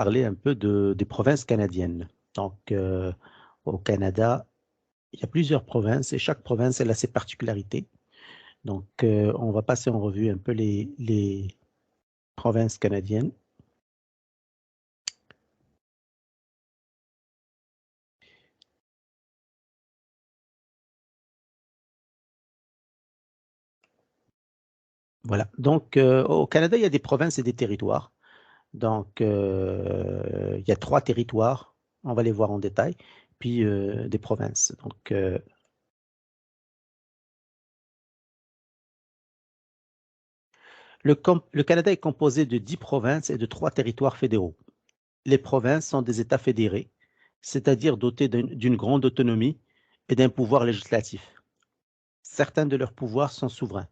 parler un peu des provinces canadiennes. Donc, au Canada, il y a plusieurs provinces et chaque province elle a ses particularités. Donc, on va passer en revue un peu les provinces canadiennes. Voilà. Donc, au Canada, il y a des provinces et des territoires. Donc, il y a 3 territoires. On va les voir en détail. Puis, des provinces. Donc, le Canada est composé de 10 provinces et de 3 territoires fédéraux. Les provinces sont des États fédérés, c'est-à-dire dotés d'une grande autonomie et d'un pouvoir législatif. Certains de leurs pouvoirs sont souverains.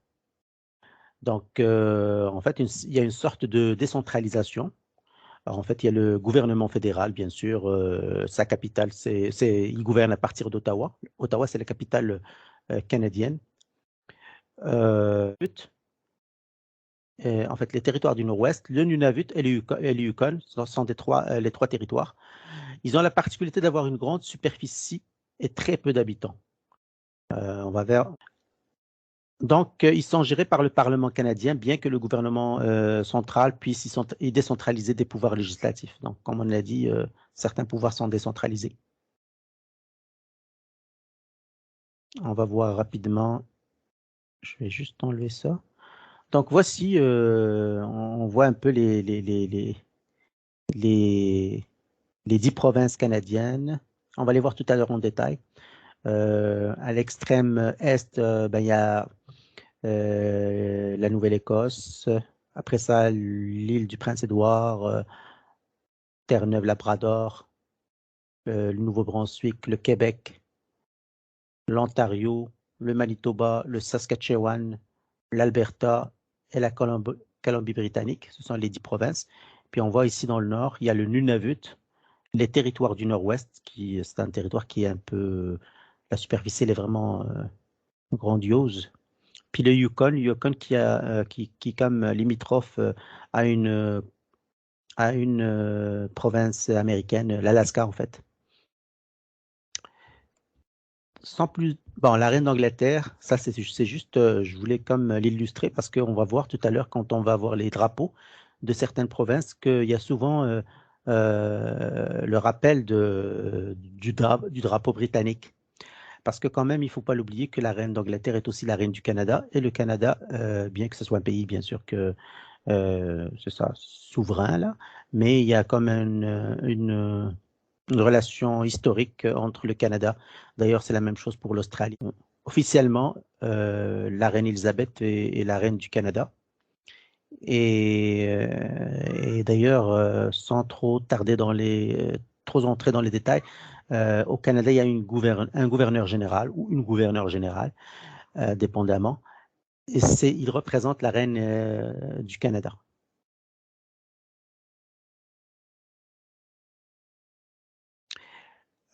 Donc, en fait, il y a une sorte de décentralisation. Alors, en fait, il y a le gouvernement fédéral, bien sûr. Sa capitale, il gouverne à partir d'Ottawa. Ottawa, c'est la capitale canadienne. En fait, les territoires du Nord-Ouest, le Nunavut et le Yukon sont les 3 territoires. Ils ont la particularité d'avoir une grande superficie et très peu d'habitants. On va vers... Donc, ils sont gérés par le Parlement canadien, bien que le gouvernement central puisse y décentraliser des pouvoirs législatifs. Donc, comme on l'a dit, certains pouvoirs sont décentralisés. On va voir rapidement. Je vais juste enlever ça. Donc, voici, on voit un peu les 10 provinces canadiennes. On va les voir tout à l'heure en détail. À l'extrême est, ben, il y a la Nouvelle-Écosse. Après ça, l'île du Prince-Édouard, Terre-Neuve-Labrador, le Nouveau-Brunswick, le Québec, l'Ontario, le Manitoba, le Saskatchewan, l'Alberta et la Colombie-Britannique. Ce sont les 10 provinces. Puis on voit ici dans le nord, il y a le Nunavut, les territoires du nord-ouest, c'est un territoire qui est un peu... La superficie, elle est vraiment grandiose. Puis le Yukon qui comme limitrophe à une province américaine, l'Alaska en fait. Sans plus, bon, la reine d'Angleterre, ça c'est juste, je voulais comme l'illustrer parce qu'on va voir tout à l'heure quand on va voir les drapeaux de certaines provinces qu'il y a souvent le rappel du drapeau britannique. Parce que quand même, il ne faut pas l'oublier que la reine d'Angleterre est aussi la reine du Canada. Et le Canada, bien que ce soit un pays, bien sûr que c'est ça, souverain, là, mais il y a comme une relation historique entre le Canada. D'ailleurs, c'est la même chose pour l'Australie. Officiellement, la reine Elisabeth est la reine du Canada. Et d'ailleurs, sans trop tarder trop entrer dans les détails, au Canada, il y a un gouverneur général ou une gouverneure générale, dépendamment. Et il représente la reine du Canada.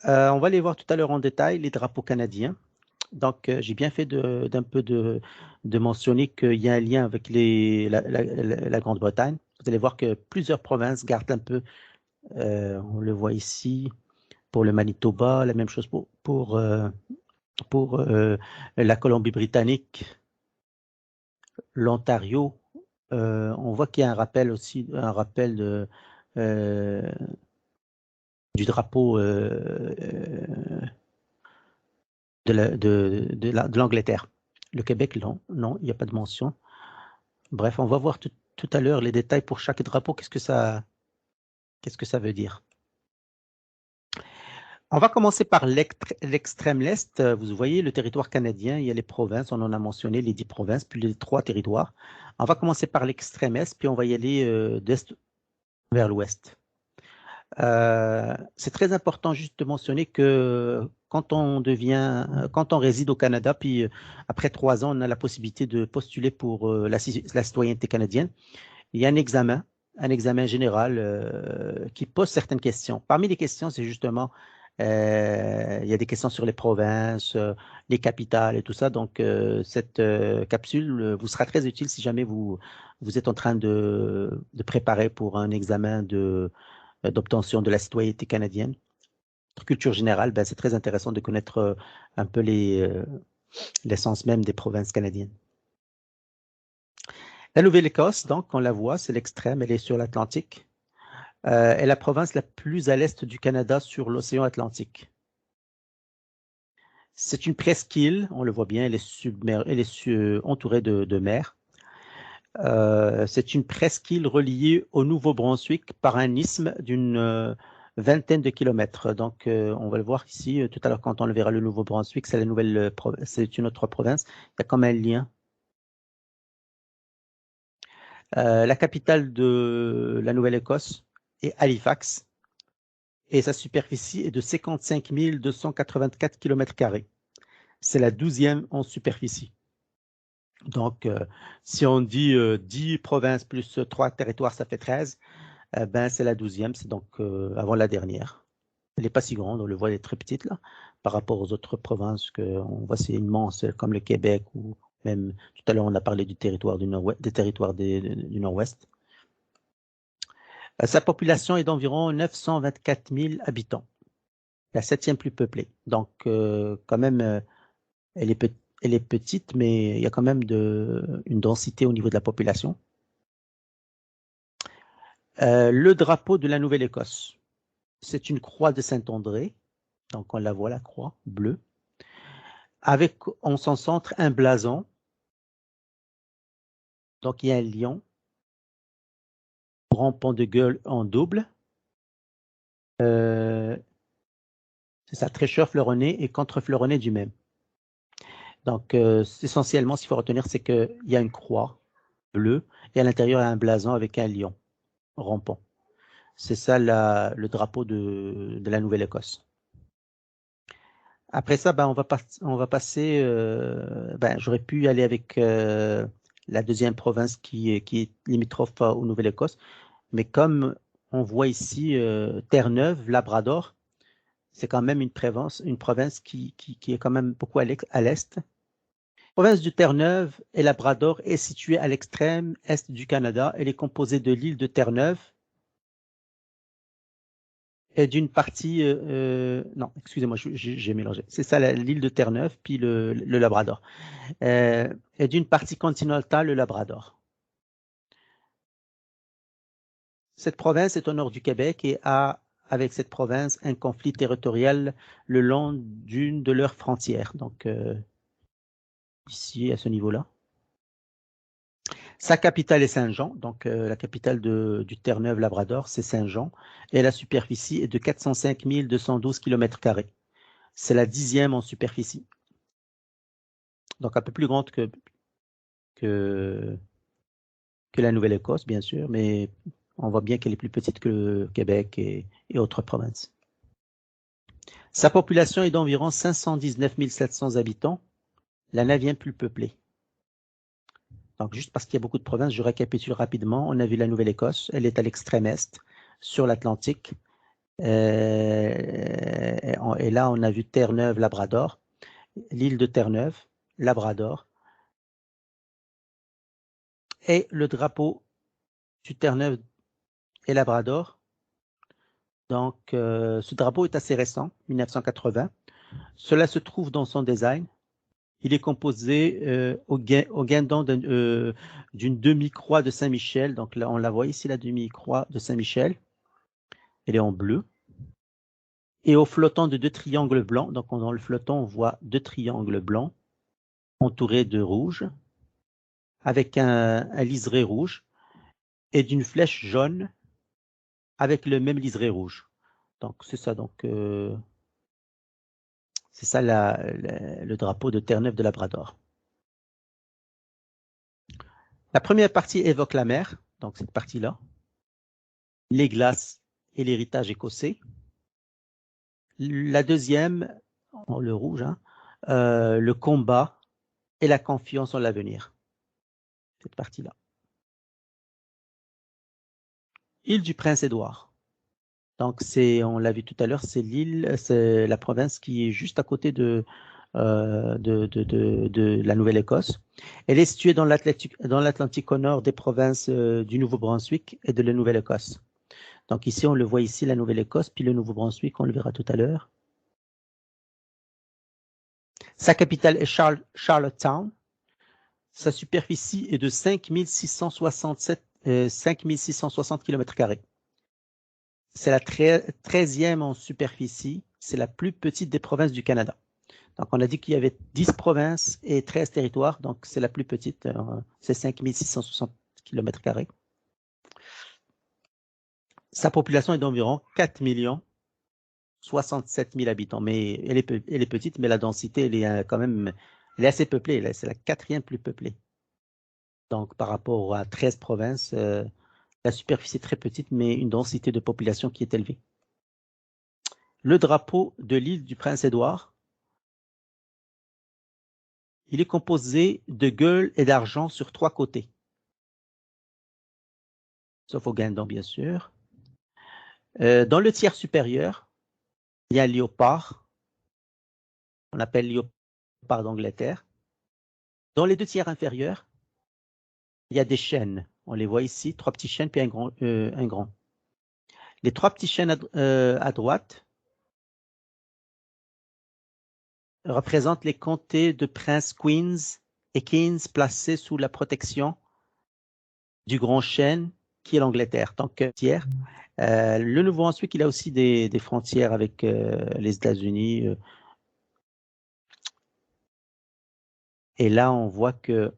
On va les voir tout à l'heure en détail, les drapeaux canadiens. Donc, j'ai bien fait d'un peu de mentionner qu'il y a un lien avec la Grande-Bretagne. Vous allez voir que plusieurs provinces gardent un peu, on le voit ici, pour le Manitoba, la même chose pour la Colombie-Britannique, l'Ontario. On voit qu'il y a un rappel aussi, euh, du drapeau de l'Angleterre. Le Québec, non, il n'y a pas de mention. Bref, on va voir tout à l'heure les détails pour chaque drapeau. Qu'est-ce que ça veut dire? On va commencer par l'extrême l'Est. Vous voyez le territoire canadien, il y a les provinces, on en a mentionné les 10 provinces, puis les 3 territoires. On va commencer par l'extrême Est, puis on va y aller d'Est vers l'Ouest. C'est très important juste de mentionner que quand on réside au Canada, puis après 3 ans, on a la possibilité de postuler pour la citoyenneté canadienne. Il y a un examen général qui pose certaines questions. Parmi les questions, c'est justement, il y a des questions sur les provinces, les capitales et tout ça. Donc, cette capsule vous sera très utile si jamais vous êtes en train de préparer pour un examen d'obtention de la citoyenneté canadienne. Culture générale, ben, c'est très intéressant de connaître un peu l'essence même des provinces canadiennes. La Nouvelle-Écosse, donc, on la voit, c'est l'extrême, elle est sur l'Atlantique. Est la province la plus à l'est du Canada sur l'océan Atlantique. C'est une presqu'île, on le voit bien, elle est entourée de mer. C'est une presqu'île reliée au Nouveau-Brunswick par un isthme d'une vingtaine de kilomètres. Donc, on va le voir ici, tout à l'heure quand on le verra, le Nouveau-Brunswick, c'est c'est une autre province. Il y a comme un lien. La capitale de la Nouvelle-Écosse est Halifax et sa superficie est de 55 284 km². C'est la 12e en superficie. Donc, si on dit 10 provinces plus 3 territoires, ça fait 13. Ben, c'est la 12e, c'est donc avant la dernière. Elle n'est pas si grande, on le voit, elle est très petite là, par rapport aux autres provinces qu'on voit, c'est immense, comme le Québec ou même tout à l'heure on a parlé du territoire du Nord-Ouest, des territoires du Nord-Ouest. Sa population est d'environ 924 000 habitants, la 7e plus peuplée. Donc quand même, elle est petite, mais il y a quand même une densité au niveau de la population. Le drapeau de la Nouvelle-Écosse, c'est une croix de Saint-André. Donc, on la voit, la croix bleue. Avec, en son centre, un blason. Donc, il y a un lion. Rampant de gueule en double. C'est ça, tressure fleuronné et contre-fleuronné du même. Donc, essentiellement, ce qu'il faut retenir, c'est qu'il y a une croix bleue et à l'intérieur, il y a un blason avec un lion rampant. C'est ça le drapeau de la Nouvelle-Écosse. Après ça, ben, on va passer. Ben, j'aurais pu aller avec la deuxième province qui est limitrophe au Nouvelle-Écosse, mais comme on voit ici Terre-Neuve, Labrador, c'est quand même une province qui est quand même beaucoup à l'est. La province de Terre-Neuve et Labrador est située à l'extrême est du Canada. Elle est composée de l'île de Terre-Neuve et d'une partie, non, excusez-moi, j'ai mélangé. C'est ça, l'île de Terre-Neuve, puis le Labrador. Et d'une partie continentale, le Labrador. Cette province est au nord du Québec et a, avec cette province, un conflit territorial le long d'une de leurs frontières. Donc, ici, à ce niveau-là. Sa capitale est Saint-Jean, donc la capitale du Terre-Neuve-Labrador, c'est Saint-Jean, et la superficie est de 405 212 km². C'est la 10e en superficie. Donc un peu plus grande que la Nouvelle-Écosse, bien sûr, mais on voit bien qu'elle est plus petite que le Québec et autres provinces. Sa population est d'environ 519 700 habitants, la 9e plus peuplée. Donc, juste parce qu'il y a beaucoup de provinces, je récapitule rapidement. On a vu la Nouvelle-Écosse, elle est à l'extrême est, sur l'Atlantique. Et là, on a vu Terre-Neuve, Labrador, l'île de Terre-Neuve, Labrador, et le drapeau du Terre-Neuve et Labrador. Donc, ce drapeau est assez récent, 1980. Cela se trouve dans son design. Il est composé au guindon d'une demi-croix de Saint-Michel. Donc là, on la voit ici, la demi-croix de Saint-Michel. Elle est en bleu. Et au flottant de 2 triangles blancs. Donc dans le flottant, on voit 2 triangles blancs entourés de rouge, avec un liseré rouge et d'une flèche jaune avec le même liseré rouge. Donc c'est ça. Donc c'est ça le drapeau de Terre-Neuve de Labrador. La première partie évoque la mer, donc cette partie-là, les glaces et l'héritage écossais. La deuxième, le rouge, hein, le combat et la confiance en l'avenir. Cette partie-là. Île du Prince-Édouard. Donc on l'a vu tout à l'heure, c'est la province qui est juste à côté de la Nouvelle-Écosse. Elle est située dans l'Atlantique au nord des provinces du Nouveau-Brunswick et de la Nouvelle-Écosse. Donc ici, on le voit ici, la Nouvelle-Écosse, puis le Nouveau-Brunswick, on le verra tout à l'heure. Sa capitale est Charlottetown. Sa superficie est de 5660 km². C'est la 13e en superficie. C'est la plus petite des provinces du Canada. Donc, on a dit qu'il y avait 10 provinces et 13 territoires. Donc, c'est la plus petite. C'est 5660 km². Sa population est d'environ 4 67 000 habitants. Mais elle est petite, mais la densité, elle est quand même elle est assez peuplée. C'est la 4e plus peuplée. Donc, par rapport à 13 provinces, la superficie est très petite, mais une densité de population qui est élevée. Le drapeau de l'île du Prince-Édouard, il est composé de gueules et d'argent sur 3 côtés. Sauf au guindon, bien sûr. Dans le tiers supérieur, il y a un léopard. On appelle léopard d'Angleterre. Dans les 2 tiers inférieurs, il y a des chênes. On les voit ici, 3 petits chênes puis un grand. Les 3 petits chênes à droite représentent les comtés de Prince Queens et Keynes placés sous la protection du grand chêne qui est l'Angleterre. Donc, tiers. Le Nouveau-Brunswick, il a aussi des frontières avec les États-Unis. Et là, on voit que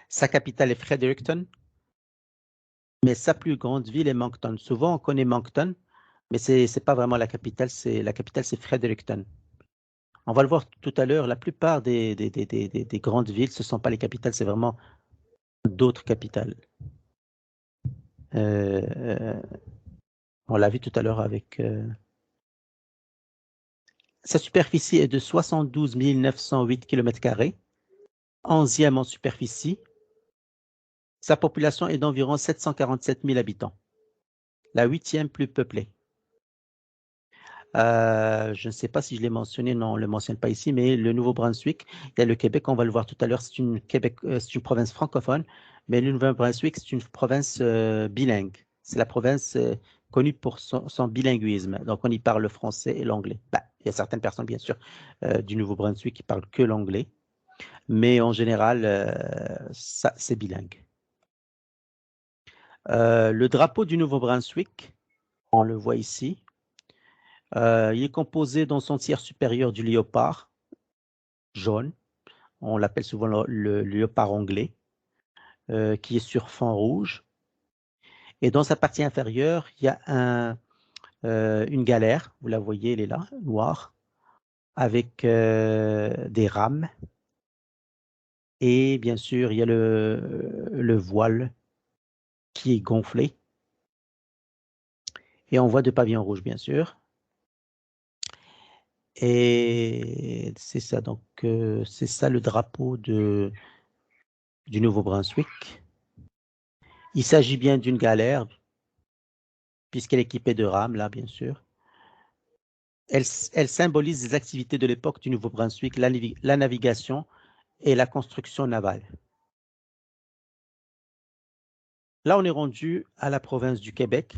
sa capitale est Fredericton, mais sa plus grande ville est Moncton. Souvent, on connaît Moncton, mais ce n'est pas vraiment la capitale. La capitale, c'est Fredericton. On va le voir tout à l'heure, la plupart des grandes villes, ce ne sont pas les capitales, c'est vraiment d'autres capitales. On l'a vu tout à l'heure avec... Sa superficie est de 72 908 km², 11e en superficie. Sa population est d'environ 747 000 habitants, la 8e plus peuplée. Je ne sais pas si je l'ai mentionné, non, on ne le mentionne pas ici, mais le Nouveau-Brunswick, il y a le Québec, on va le voir tout à l'heure, c'est une province francophone, mais le Nouveau-Brunswick, c'est une province bilingue. C'est la province connue pour son bilinguisme. Donc, on y parle le français et l'anglais. Il y a certaines personnes, bien sûr, du Nouveau-Brunswick qui parlent que l'anglais, mais en général, c'est bilingue. Le drapeau du Nouveau-Brunswick, on le voit ici. Il est composé dans son tiers supérieur du léopard jaune. On l'appelle souvent le léopard anglais, qui est sur fond rouge. Et dans sa partie inférieure, il y a une galère. Vous la voyez, elle est là, noire, avec des rames. Et bien sûr, il y a le voile qui est gonflé. Et on voit 2 pavillons rouges, bien sûr. Et c'est ça, donc c'est ça le drapeau du Nouveau-Brunswick. Il s'agit bien d'une galère, puisqu'elle est équipée de rames, là, bien sûr. Elle symbolise les activités de l'époque du Nouveau-Brunswick, la navigation et la construction navale. Là, on est rendu à la province du Québec,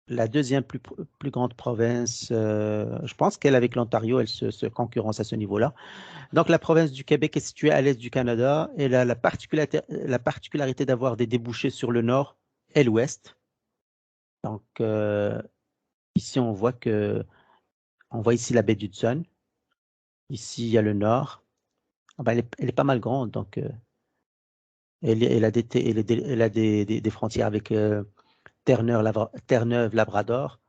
la 2e plus grande province. Je pense qu'elle, avec l'Ontario, elle se concurrence à ce niveau-là. Donc, la province du Québec est située à l'est du Canada. Elle a la particularité d'avoir des débouchés sur le nord et l'ouest. Donc, ici, on voit ici la baie d'Hudson. Ici, il y a le nord. Elle est pas mal grande, donc elle a des frontières avec Terre-Neuve, Labrador,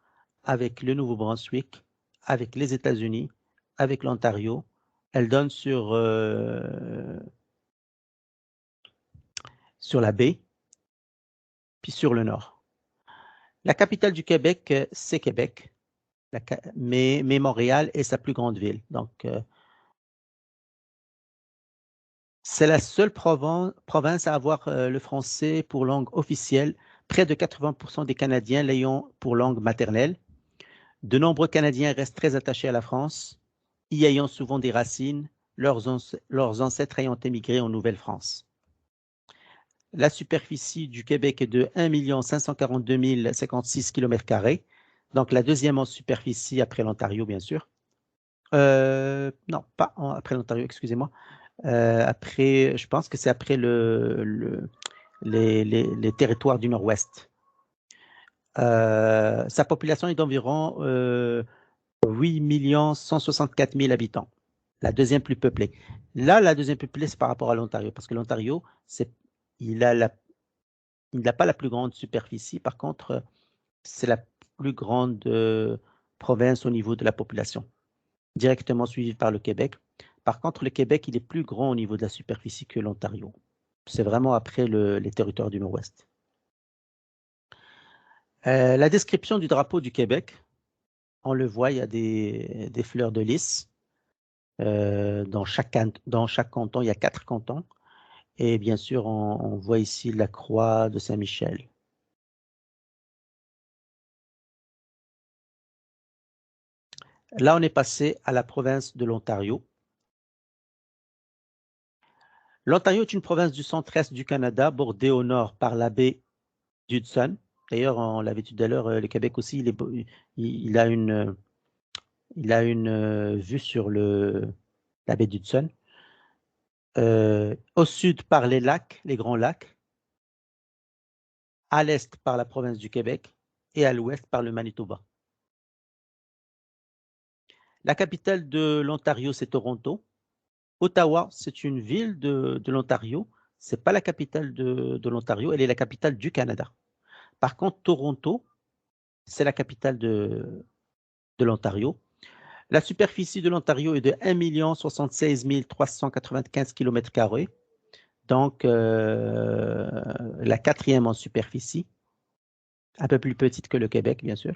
avec le Nouveau-Brunswick, avec les États-Unis, avec l'Ontario. Elle donne sur la baie, puis sur le nord. La capitale du Québec, c'est Québec, mais Montréal est sa plus grande ville. Donc, c'est la seule province à avoir le français pour langue officielle. Près de 80% des Canadiens l'ayant pour langue maternelle. De nombreux Canadiens restent très attachés à la France, y ayant souvent des racines, leurs ancêtres ayant émigré en Nouvelle-France. La superficie du Québec est de 1 542 056 km². Donc, la deuxième en superficie après l'Ontario, bien sûr. Non, pas après l'Ontario, excusez-moi. Après, je pense que c'est après les territoires du Nord-Ouest. Sa population est d'environ 8 164 000 habitants, la deuxième plus peuplée. Là, la deuxième plus peuplée, c'est par rapport à l'Ontario, parce que l'Ontario, il n'a pas la plus grande superficie. Par contre, c'est la plus grande province au niveau de la population, directement suivie par le Québec. Par contre, le Québec, il est plus grand au niveau de la superficie que l'Ontario. C'est vraiment après les territoires du Nord-Ouest. La description du drapeau du Québec, on le voit, il y a des fleurs de lys. Dans chaque canton, il y a 4 cantons. Et bien sûr, on voit ici la croix de Saint-Michel. Là, on est passé à la province de l'Ontario. L'Ontario est une province du centre-est du Canada, bordée au nord par la baie d'Hudson. D'ailleurs, on l'avait dit tout à l'heure, le Québec aussi, il a une vue sur la baie d'Hudson. Au sud par les lacs, les grands lacs. À l'est par la province du Québec et à l'ouest par le Manitoba. La capitale de l'Ontario, c'est Toronto. Ottawa, c'est une ville de l'Ontario. Ce n'est pas la capitale de l'Ontario, elle est la capitale du Canada. Par contre, Toronto, c'est la capitale de l'Ontario. La superficie de l'Ontario est de 1 076 395 km². Donc, la quatrième en superficie, un peu plus petite que le Québec, bien sûr.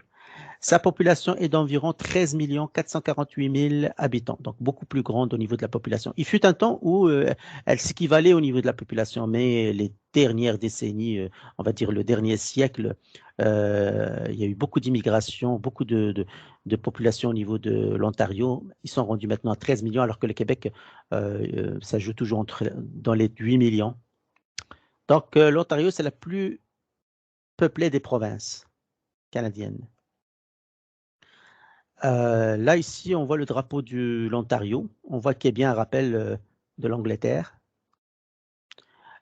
Sa population est d'environ 13 448 000 habitants, donc beaucoup plus grande au niveau de la population. Il fut un temps où elle s'équivalait au niveau de la population, mais les dernières décennies, on va dire le dernier siècle, il y a eu beaucoup d'immigration, beaucoup de population au niveau de l'Ontario. Ils sont rendus maintenant à 13 millions, alors que le Québec, ça joue toujours dans les 8 millions. Donc, l'Ontario, c'est la plus peuplée des provinces canadiennes. Là, ici, on voit le drapeau de l'Ontario. On voit qu'il y a bien un rappel de l'Angleterre.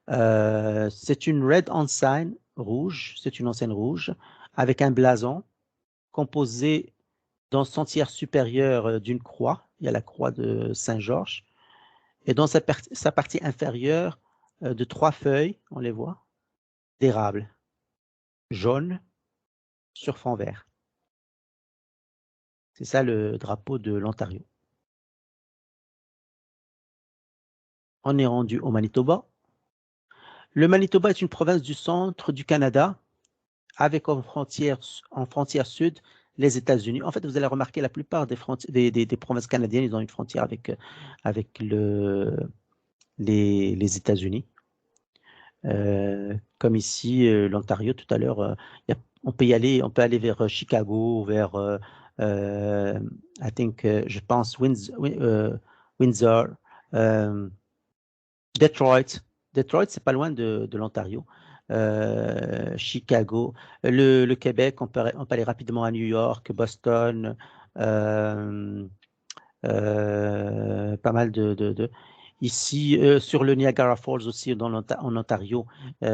C'est une red ensign rouge, c'est une enseigne rouge, avec un blason composé dans son tiers supérieur d'une croix. Il y a la croix de Saint-Georges. Et dans sa partie inférieure, de 3 feuilles, on les voit, d'érable, jaune, sur fond vert. C'est ça le drapeau de l'Ontario. On est rendu au Manitoba. Le Manitoba est une province du centre du Canada, avec en frontière sud les États-Unis. En fait, vous allez remarquer la plupart des provinces canadiennes, ils ont une frontière avec les États-Unis. Comme ici, l'Ontario, tout à l'heure, on peut aller vers Chicago, vers, je pense, Windsor, Detroit. Detroit, c'est pas loin de l'Ontario. Chicago. Le Québec, on peut aller rapidement à New York, Boston, pas mal Ici, sur le Niagara Falls aussi, en Ontario, il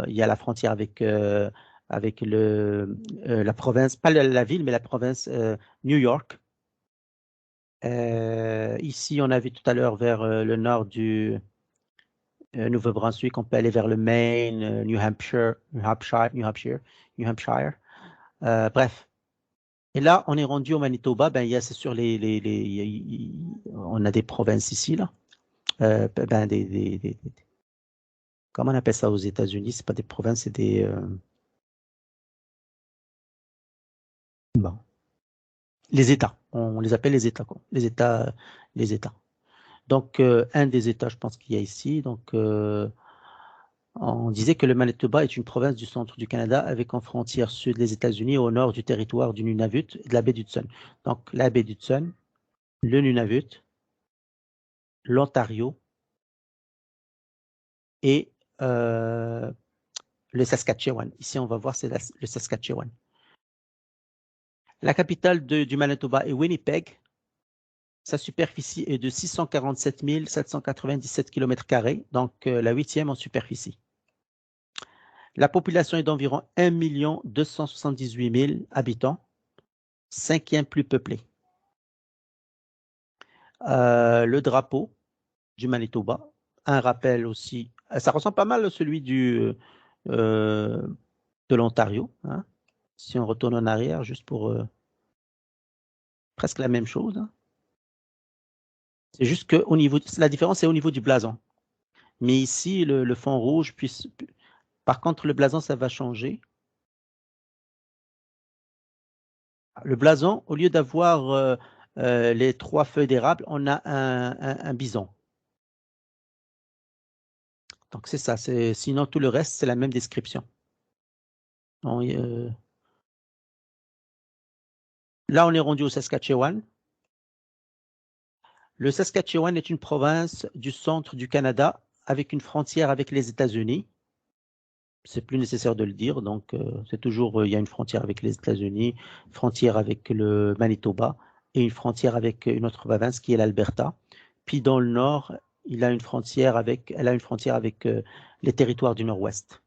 y a la frontière avec la province, pas la ville, mais la province New York. Ici, on a vu tout à l'heure vers le nord du Nouveau-Brunswick, on peut aller vers le Maine, New Hampshire. Bref. Et là, on est rendu au Manitoba. Ben, c'est sûr, on a des provinces ici, là. Ben, comment on appelle ça aux États-Unis? C'est pas des provinces, c'est des. Bon. Les États. On les appelle les États, quoi. Les États. Les États. Donc, un des États, je pense qu'il y a ici. Donc, on disait que le Manitoba est une province du centre du Canada avec en frontière sud les États-Unis et au nord du territoire du Nunavut et de la baie d'Hudson. Donc, la baie d'Hudson, le Nunavut, l'Ontario et le Saskatchewan. Ici, on va voir, c'est le Saskatchewan. La capitale du Manitoba est Winnipeg. Sa superficie est de 647 797 km², donc la 8e en superficie. La population est d'environ 1 278 000 habitants, 5e plus peuplée. Le drapeau du Manitoba, un rappel aussi, ça ressemble pas mal à celui de l'Ontario, hein. Si on retourne en arrière, juste pour presque la même chose, hein. C'est juste que la différence est au niveau du blason. Mais ici, le fond rouge, par contre, le blason, ça va changer. Le blason, au lieu d'avoir les 3 feuilles d'érable, on a un bison. Donc, c'est ça. Sinon, tout le reste, c'est la même description. Donc, là, on est rendu au Saskatchewan. Le Saskatchewan est une province du centre du Canada avec une frontière avec les États-Unis. C'est plus nécessaire de le dire, donc c'est toujours, il y a une frontière avec les États-Unis, frontière avec le Manitoba et une frontière avec une autre province qui est l'Alberta. Puis dans le nord, elle a une frontière avec les territoires du Nord-Ouest.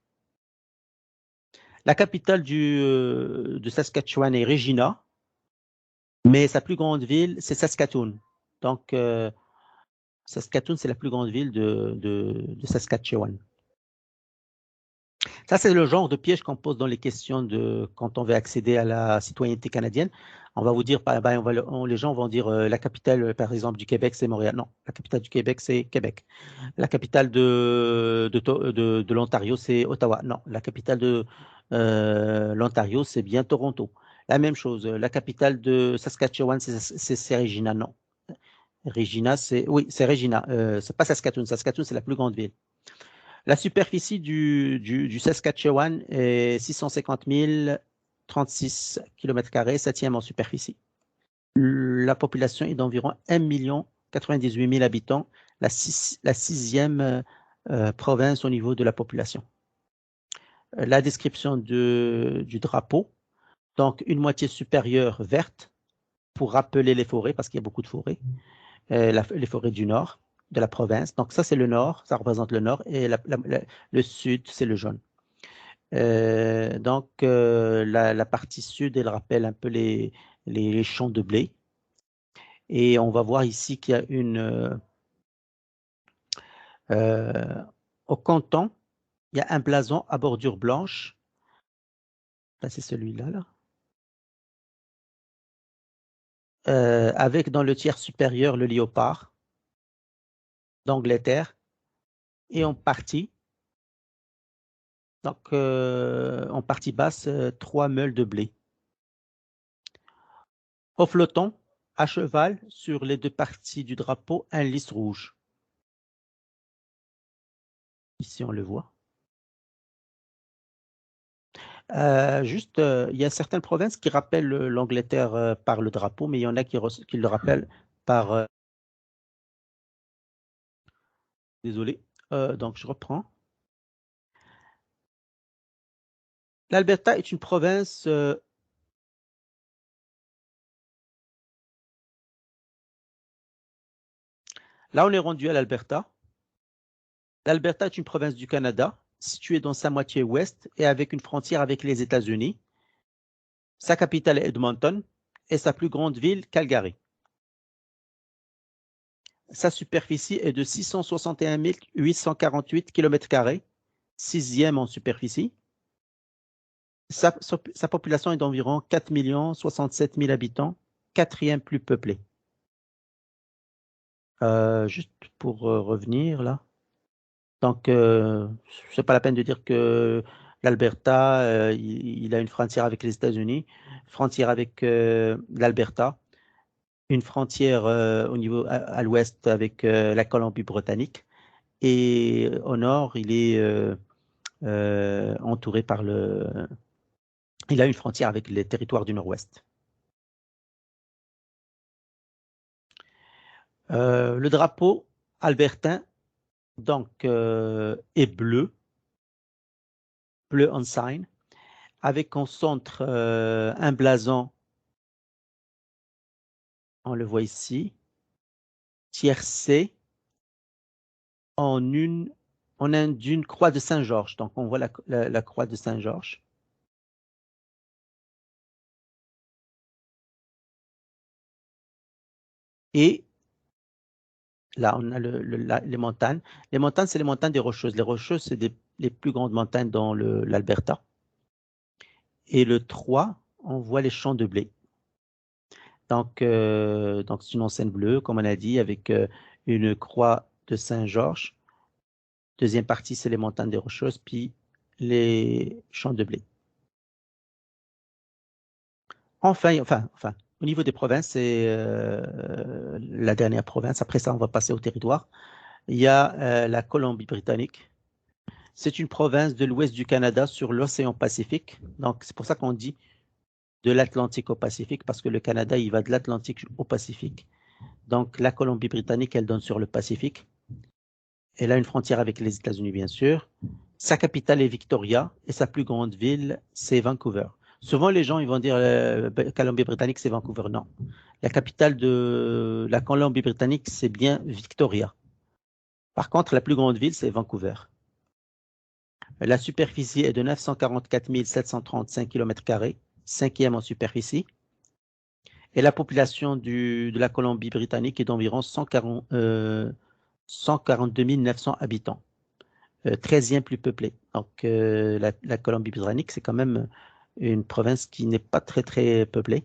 La capitale de Saskatchewan est Regina, mais sa plus grande ville, c'est Saskatoon. Donc, Saskatoon, c'est la plus grande ville de Saskatchewan. Ça, c'est le genre de piège qu'on pose dans les questions quand on veut accéder à la citoyenneté canadienne. On va vous dire, les gens vont dire la capitale, par exemple, du Québec, c'est Montréal. Non, la capitale du Québec, c'est Québec. La capitale de l'Ontario, c'est Ottawa. Non, la capitale de l'Ontario, c'est bien Toronto. La même chose, la capitale de Saskatchewan, c'est Regina. Non, Regina, oui, c'est Regina. C'est pas Saskatoon. Saskatoon, c'est la plus grande ville. La superficie du Saskatchewan est 650 036 km², 7e en superficie. La population est d'environ 1 098 000 habitants, la 6e province au niveau de la population. La description du drapeau, donc une moitié supérieure verte pour rappeler les forêts, parce qu'il y a beaucoup de forêts, les forêts du nord de la province. Donc ça, c'est le nord, ça représente le nord, et le sud, c'est le jaune. Donc la partie sud, elle rappelle un peu les champs de blé. Et on va voir ici qu'il y a au canton, il y a un blason à bordure blanche. Là, c'est celui-là, là. Avec dans le tiers supérieur le léopard d'Angleterre et en partie, donc en partie basse, 3 meules de blé. Au flottant, à cheval, sur les 2 parties du drapeau, un lys rouge. Ici, on le voit. Juste, il y a certaines provinces qui rappellent l'Angleterre par le drapeau, mais il y en a qui le rappellent par... désolé. Donc, je reprends. L'Alberta est une province... Là, on est rendu à l'Alberta. L'Alberta est une province du Canada, située dans sa moitié ouest et avec une frontière avec les États-Unis. Sa capitale est Edmonton et sa plus grande ville, Calgary. Sa superficie est de 661 848 km², 6e en superficie. Sa population est d'environ 4 067 000 habitants, 4e plus peuplée. Juste pour revenir là. Donc, c'est pas la peine de dire que l'Alberta, il a une frontière avec les États-Unis, frontière avec l'Alberta, une frontière au niveau à l'ouest avec la Colombie-Britannique, et au nord, il est entouré par il a une frontière avec les territoires du Nord-Ouest. Le drapeau albertain donc est bleu bleu ensign, avec en centre un blason, on le voit ici, tiercé d'une croix de Saint-Georges. Donc, on voit la croix de Saint-Georges. Et là, on a les montagnes. Les montagnes, c'est les montagnes des Rocheuses. Les Rocheuses, c'est les plus grandes montagnes dans l'Alberta. Et le 3, on voit les champs de blé. Donc c'est une enseigne bleue, comme on a dit, avec une croix de Saint-Georges. Deuxième partie, c'est les montagnes des Rocheuses, puis les champs de blé. Enfin, au niveau des provinces, c'est la dernière province. Après ça, on va passer au territoire. Il y a la Colombie-Britannique. C'est une province de l'ouest du Canada sur l'océan Pacifique. Donc, c'est pour ça qu'on dit de l'Atlantique au Pacifique, parce que le Canada, il va de l'Atlantique au Pacifique. Donc, la Colombie-Britannique, elle donne sur le Pacifique. Elle a une frontière avec les États-Unis, bien sûr. Sa capitale est Victoria et sa plus grande ville, c'est Vancouver. Souvent, les gens ils vont dire Colombie-Britannique, c'est Vancouver. Non. La capitale de la Colombie-Britannique, c'est bien Victoria. Par contre, la plus grande ville, c'est Vancouver. La superficie est de 944 735 km², cinquième en superficie. Et la population de la Colombie-Britannique est d'environ 142 900 habitants. 13e plus peuplée. Donc, la Colombie-Britannique, c'est quand même une province qui n'est pas très, très peuplée.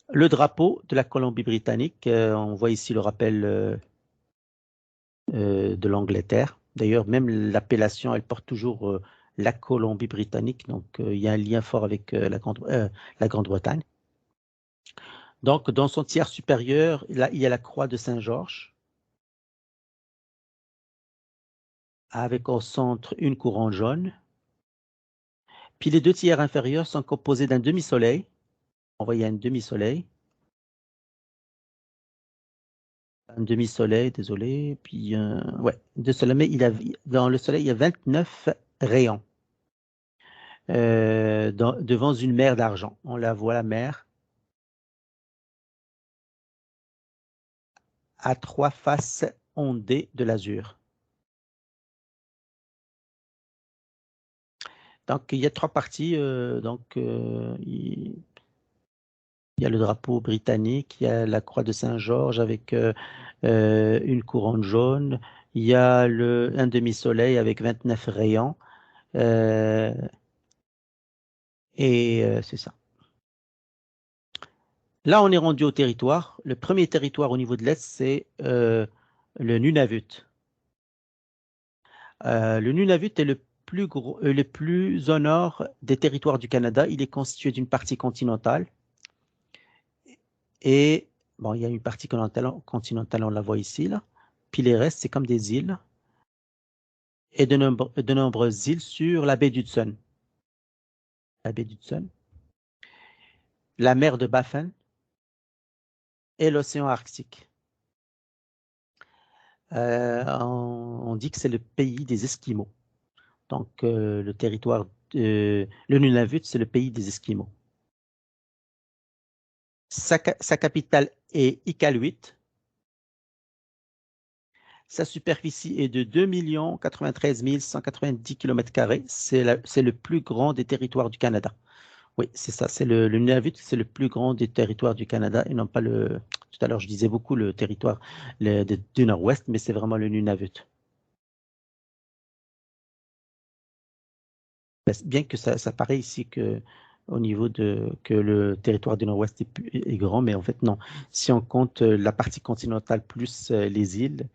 Le drapeau de la Colombie-Britannique, on voit ici le rappel de l'Angleterre. D'ailleurs, même l'appellation, elle porte toujours la Colombie-Britannique. Donc, il y a un lien fort avec la Grande-Bretagne. Donc, dans son tiers supérieur, là, il y a la croix de Saint-Georges, avec au centre une couronne jaune. Puis les deux tiers inférieurs sont composés d'un demi-soleil. On voit, il y a un demi-soleil. Un demi-soleil, désolé. Puis, ouais, mais dans le soleil, il y a 29 rayons devant une mer d'argent. On la voit, la mer, à trois faces ondées de l'azur. Donc, il y a trois parties. Il y a le drapeau britannique, il y a la croix de Saint-Georges avec une couronne jaune, il y a un demi-soleil avec 29 rayons, et c'est ça. Là, on est rendu au territoire. Le premier territoire au niveau de l'Est, c'est le Nunavut. Le Nunavut est le plus au nord des territoires du Canada. Il est constitué d'une partie continentale. Et bon, il y a une partie continentale, on la voit ici, là. Puis les restes, c'est comme des îles. Et de nombreuses îles sur la baie d'Hudson. La baie d'Hudson, la mer de Baffin et l'océan Arctique. On dit que c'est le pays des Esquimaux. Donc, le Nunavut, c'est le pays des Esquimaux. Sa capitale est Iqaluit. Sa superficie est de 2 93 190 km². C'est le plus grand des territoires du Canada. Oui, c'est ça. C'est le Nunavut, c'est le plus grand des territoires du Canada et non pas le. Tout à l'heure, je disais beaucoup le territoire du Nord-Ouest, mais c'est vraiment le Nunavut. Bien que ça paraît ici que au niveau que le territoire du Nord-Ouest est grand, mais en fait non. Si on compte la partie continentale plus les îles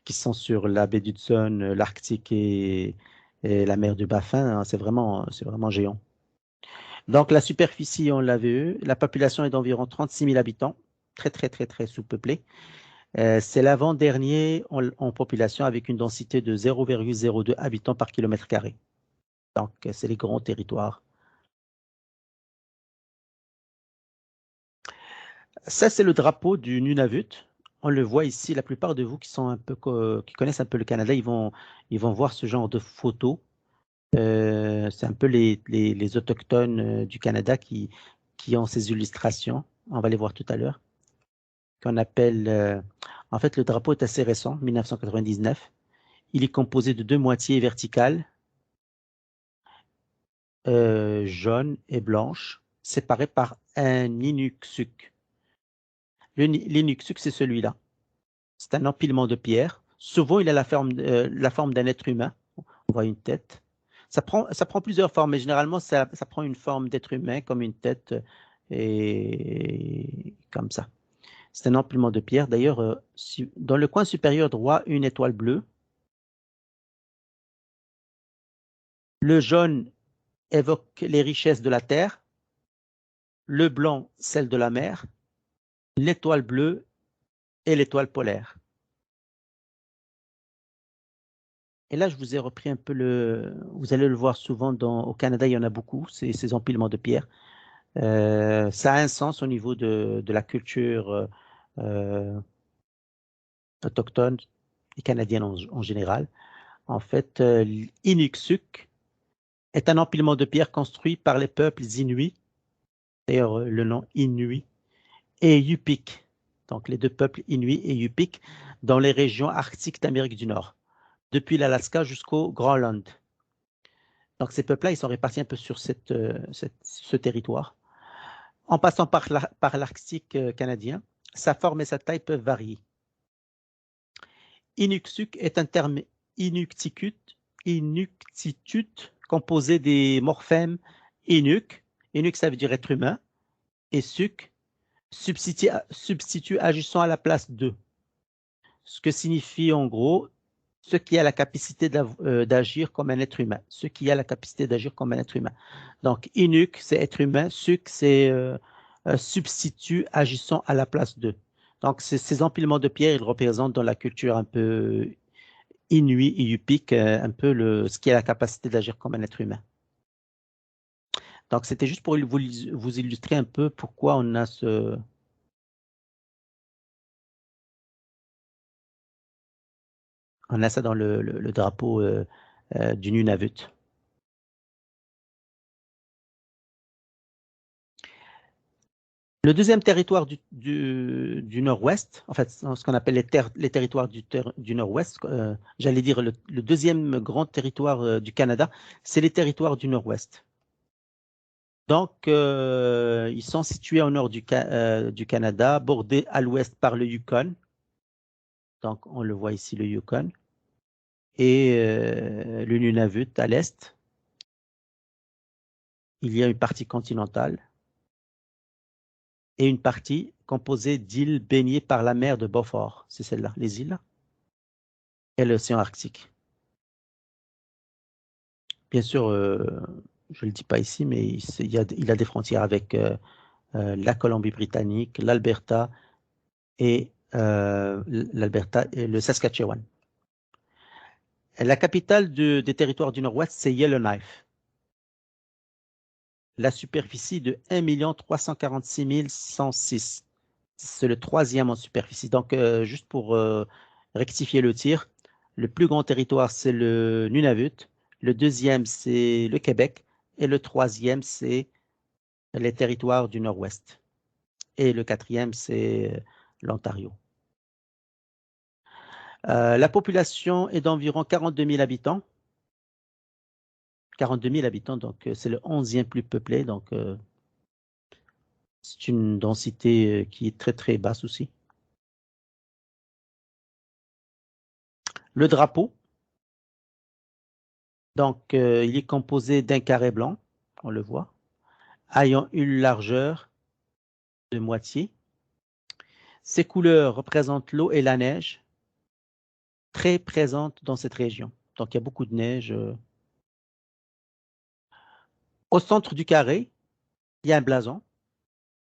qui sont sur la baie d'Hudson, l'Arctique et la mer du Baffin, hein, c'est vraiment géant. Donc la superficie, on l'a vu, la population est d'environ 36 000 habitants, très très très très sous-peuplée. C'est l'avant-dernier en population avec une densité de 0,02 habitants par kilomètre carré. Donc c'est les grands territoires. Ça, c'est le drapeau du Nunavut. on le voit ici, la plupart de vous qui sont un peu qui connaissent un peu le Canada, ils vont voir ce genre de photos. C'est un peu les autochtones du Canada qui ont ces illustrations. On va les voir tout à l'heure. Qu'on appelle, en fait, le drapeau est assez récent, 1999. Il est composé de deux moitiés verticales, jaune et blanche, séparées par un inuksuk. L'inuksuk, c'est celui-là. C'est un empilement de pierres. Souvent, il a la forme d'un être humain. On voit une tête. Ça prend plusieurs formes, mais généralement, ça prend une forme d'être humain, comme une tête, et comme ça. C'est un empilement de pierres. D'ailleurs, dans le coin supérieur droit, une étoile bleue. Le jaune évoque les richesses de la terre. Le blanc, celle de la mer. L'étoile bleue et l'étoile polaire. Et là, je vous ai repris un peu vous allez le voir souvent au Canada, il y en a beaucoup, ces empilements de pierres. Ça a un sens au niveau de la culture euh, autochtone et canadienne en général. En fait, l'Inuksuk est un empilement de pierres construit par les peuples inuits, d'ailleurs le nom Inuit, et Yupik, donc les deux peuples Inuits et Yupik, dans les régions arctiques d'Amérique du Nord, depuis l'Alaska jusqu'au Groenland. Donc ces peuples-là, ils sont répartis un peu sur ce territoire. En passant par l'Arctique canadien, sa forme et sa taille peuvent varier. Inuksuk est un terme inuktitut composé des morphèmes inuk, inuk ça veut dire être humain, et suk, substitut agissant à la place de. Ce que signifie en gros ce qui a la capacité d'agir comme un être humain. Ce qui a la capacité d'agir comme un être humain. Donc, inuk, c'est être humain. Suk, c'est substitut agissant à la place de. Donc, ces empilements de pierres, ils représentent dans la culture un peu inuit et yupik, un peu ce qui a la capacité d'agir comme un être humain. Donc, c'était juste pour vous illustrer un peu pourquoi on a ça dans le drapeau du Nunavut. Le deuxième territoire du Nord-Ouest, en fait, ce qu'on appelle les territoires du Nord-Ouest, j'allais dire le deuxième grand territoire du Canada, c'est les territoires du Nord-Ouest. Donc, ils sont situés au nord du Canada, bordés à l'ouest par le Yukon. Donc, on le voit ici, le Yukon. Et le Nunavut à l'est. Il y a une partie continentale et une partie composée d'îles baignées par la mer de Beaufort. C'est celle-là, les îles, et l'océan Arctique. Bien sûr, je ne le dis pas ici, mais il a des frontières avec la Colombie-Britannique, l'Alberta et le Saskatchewan. La capitale des territoires du Nord-Ouest, c'est Yellowknife. La superficie de 1 346 106. C'est le troisième en superficie. Donc, juste pour rectifier le tir, le plus grand territoire, c'est le Nunavut. Le deuxième, c'est le Québec. Et le troisième, c'est les territoires du Nord-Ouest. Et le quatrième, c'est l'Ontario. La population est d'environ 42 000 habitants. 42 000 habitants, donc c'est le 11e plus peuplé. Donc, c'est une densité qui est très, très basse aussi. Le drapeau, donc, il est composé d'un carré blanc, on le voit, ayant une largeur de moitié. Ces couleurs représentent l'eau et la neige, très présentes dans cette région. Donc, il y a beaucoup de neige. Au centre du carré, il y a un blason.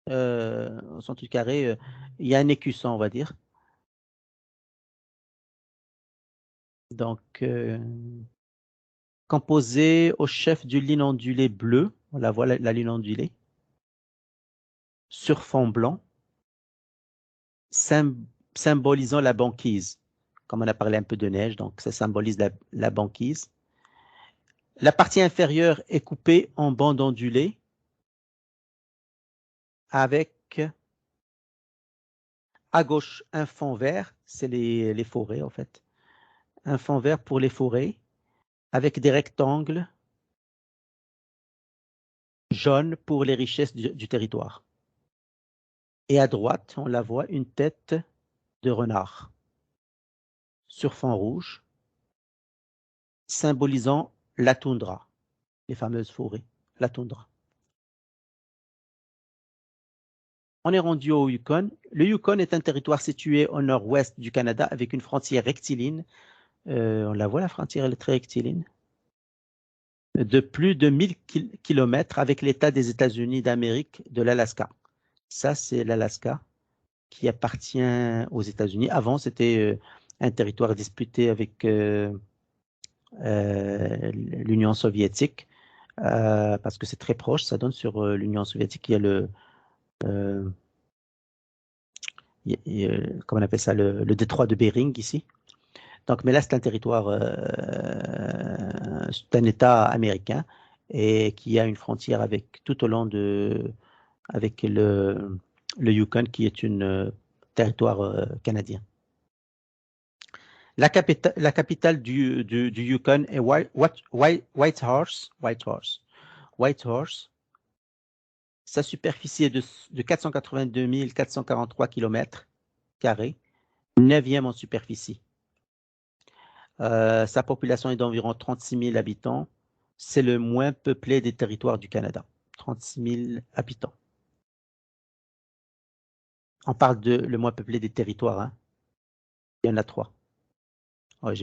Au centre du carré, il y a un écusson, on va dire. Donc, composé au chef d'une ligne ondulée bleue. On la voit, la ligne ondulée. Sur fond blanc. symbolisant la banquise. Comme on a parlé un peu de neige, donc ça symbolise la banquise. La partie inférieure est coupée en bandes ondulées avec à gauche un fond vert, c'est les forêts en fait. Un fond vert pour les forêts avec des rectangles jaunes pour les richesses du territoire. Et à droite, on la voit, une tête de renard sur fond rouge, symbolisant la toundra, les fameuses forêts, la toundra. On est rendu au Yukon. Le Yukon est un territoire situé au nord-ouest du Canada avec une frontière rectiligne. On la voit, la frontière, elle est très rectiligne. De plus de 1000 km avec l'État des États-Unis d'Amérique de l'Alaska. Ça, c'est l'Alaska qui appartient aux États-Unis. Avant, c'était un territoire disputé avec l'Union soviétique, parce que c'est très proche, ça donne sur l'Union soviétique, il y a le, comment on appelle ça, le détroit de Bering ici. Donc, mais là, c'est un territoire, c'est un État américain et qui a une frontière avec tout au long avec le Yukon, qui est un territoire canadien. La capitale du Yukon est Whitehorse. Whitehorse. Sa superficie est de 482 443 km², 9e en superficie. Sa population est d'environ 36 000 habitants. C'est le moins peuplé des territoires du Canada. 36 000 habitants. On parle de le moins peuplé des territoires. Hein. Il y en a 3. Ouais,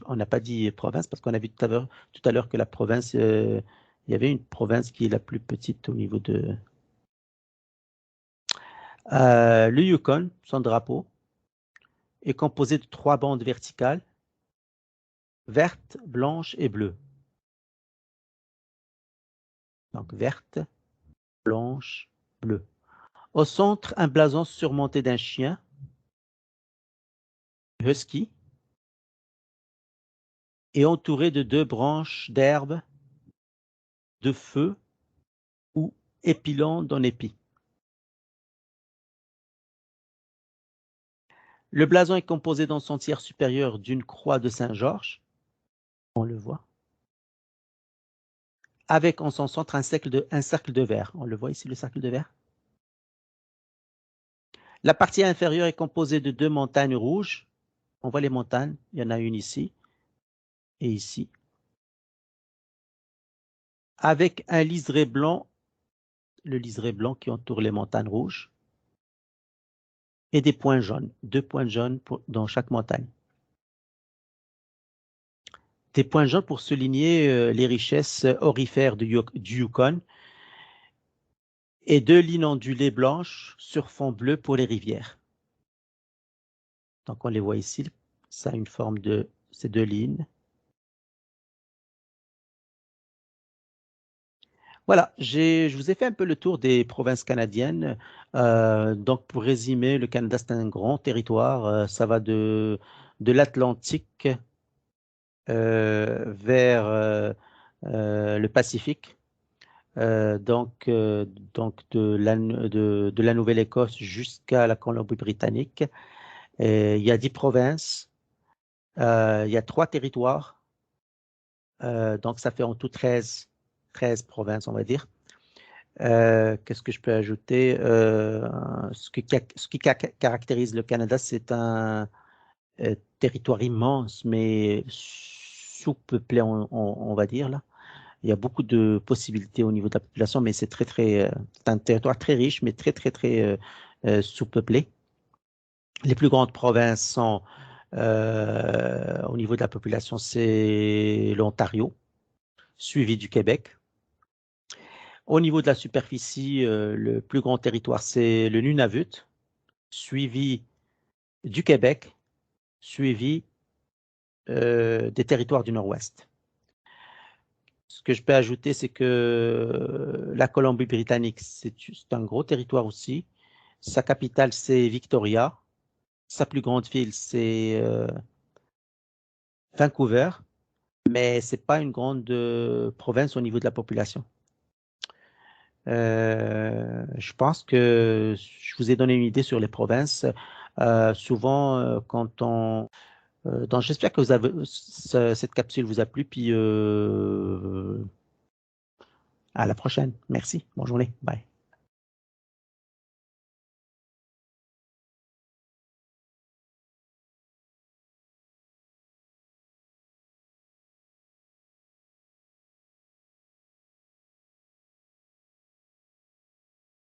on n'a pas dit province parce qu'on a vu tout à l'heure que la province, il y avait une province qui est la plus petite au niveau de... le Yukon, son drapeau, est composé de 3 bandes verticales, verte, blanche et bleue. Donc verte, blanche, bleue. Au centre, un blason surmonté d'un chien, husky, et entouré de 2 branches d'herbe, de feu ou épilant d'un épi. Le blason est composé dans son tiers supérieur d'une croix de Saint-Georges, on le voit, avec en son centre un cercle de verre. On le voit ici, le cercle de verre. La partie inférieure est composée de 2 montagnes rouges. On voit les montagnes, il y en a une ici et ici. Avec un liseré blanc, le liseré blanc qui entoure les montagnes rouges, et des points jaunes, 2 points jaunes dans chaque montagne. Des points jaunes pour souligner les richesses aurifères du Yukon, et 2 lignes ondulées blanches sur fond bleu pour les rivières. Donc on les voit ici, ça a une forme de ces 2 lignes. Voilà, je vous ai fait un peu le tour des provinces canadiennes. Donc pour résumer, le Canada c'est un grand territoire, ça va de l'Atlantique vers le Pacifique. Donc de la Nouvelle-Écosse jusqu'à la Colombie-Britannique. Il y a 10 provinces, il y a 3 territoires, donc ça fait en tout 13 provinces, on va dire. Qu'est-ce que je peux ajouter? Ce qui caractérise le Canada, c'est un territoire immense, mais sous-peuplé, on va dire, là. Il y a beaucoup de possibilités au niveau de la population, mais c'est un territoire très riche, mais très sous-peuplé. Les plus grandes provinces sont, au niveau de la population, c'est l'Ontario, suivi du Québec. Au niveau de la superficie, le plus grand territoire, c'est le Nunavut, suivi du Québec, suivi des territoires du Nord-Ouest. Ce que je peux ajouter, c'est que la Colombie-Britannique, c'est un gros territoire aussi. Sa capitale, c'est Victoria. Sa plus grande ville, c'est Vancouver, mais c'est pas une grande province au niveau de la population. Je pense que je vous ai donné une idée sur les provinces. Souvent, donc j'espère que cette capsule vous a plu, puis à la prochaine. Merci. Bonne journée. Bye.